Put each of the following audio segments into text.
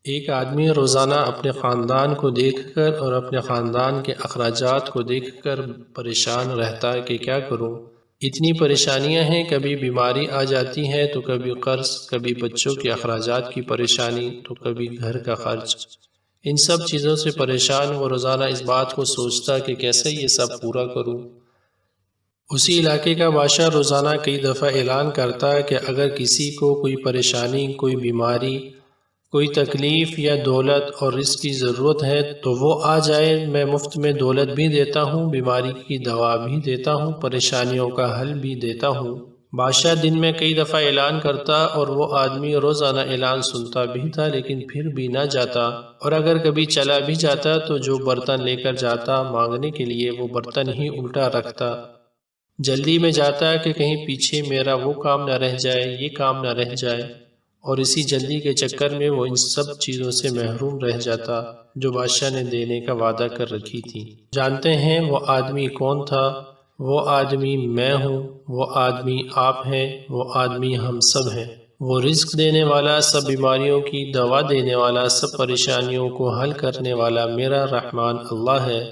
ایک آدمی روزانہ اپنے خاندان کو دیکھ کر اور اپنے خاندان کے اخراجات کو دیکھ کر پریشان رہتا ہے کہ کیا کروں، اتنی پریشانیاں ہیں، کبھی بیماری آ جاتی ہے تو کبھی قرض، کبھی بچوں کے اخراجات کی پریشانی تو کبھی گھر کا خرچ۔ ان سب چیزوں سے پریشان وہ روزانہ اس بات کو سوچتا کہ کیسے یہ سب پورا کروں۔ اسی علاقے کا بادشاہ روزانہ کئی دفعہ اعلان کرتا ہے کہ اگر کسی کو کوئی پریشانی، کوئی بیماری، کوئی تکلیف یا دولت اور رزق کی ضرورت ہے تو وہ آ جائے، میں مفت میں دولت بھی دیتا ہوں، بیماری کی دوا بھی دیتا ہوں، پریشانیوں کا حل بھی دیتا ہوں۔ بادشاہ دن میں کئی دفعہ اعلان کرتا اور وہ آدمی روزانہ اعلان سنتا بھی تھا لیکن پھر بھی نہ جاتا، اور اگر کبھی چلا بھی جاتا تو جو برتن لے کر جاتا مانگنے کے لیے وہ برتن ہی الٹا رکھتا۔ جلدی میں جاتا کہ کہیں پیچھے میرا وہ کام نہ رہ جائے، یہ کام نہ رہ جائے، اور اسی جلدی کے چکر میں وہ ان سب چیزوں سے محروم رہ جاتا جو بادشاہ نے دینے کا وعدہ کر رکھی تھی۔ جانتے ہیں وہ آدمی کون تھا؟ وہ آدمی میں ہوں، وہ آدمی آپ ہیں، وہ آدمی ہم سب ہیں۔ وہ رزق دینے والا، سب بیماریوں کی دوا دینے والا، سب پریشانیوں کو حل کرنے والا میرا رحمان اللہ ہے،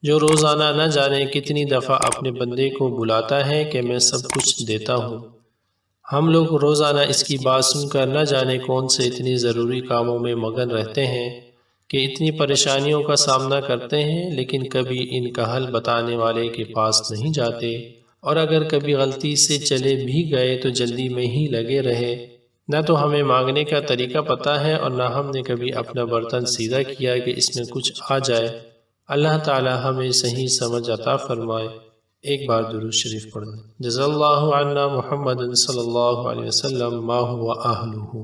جو روزانہ نہ جانے کتنی دفعہ اپنے بندے کو بلاتا ہے کہ میں سب کچھ دیتا ہوں۔ ہم لوگ روزانہ اس کی بات سن کر نہ جانے کون سے اتنی ضروری کاموں میں مگن رہتے ہیں کہ اتنی پریشانیوں کا سامنا کرتے ہیں، لیکن کبھی ان کا حل بتانے والے کے پاس نہیں جاتے، اور اگر کبھی غلطی سے چلے بھی گئے تو جلدی میں ہی لگے رہے۔ نہ تو ہمیں مانگنے کا طریقہ پتہ ہے اور نہ ہم نے کبھی اپنا برتن سیدھا کیا کہ اس میں کچھ آ جائے۔ اللہ تعالی ہمیں صحیح سمجھ عطا فرمائے۔ ایک بار درود شریف پڑھ لیں۔ جزا اللہ عنا محمد صلی اللہ علیہ وسلم ما هو اہلہ۔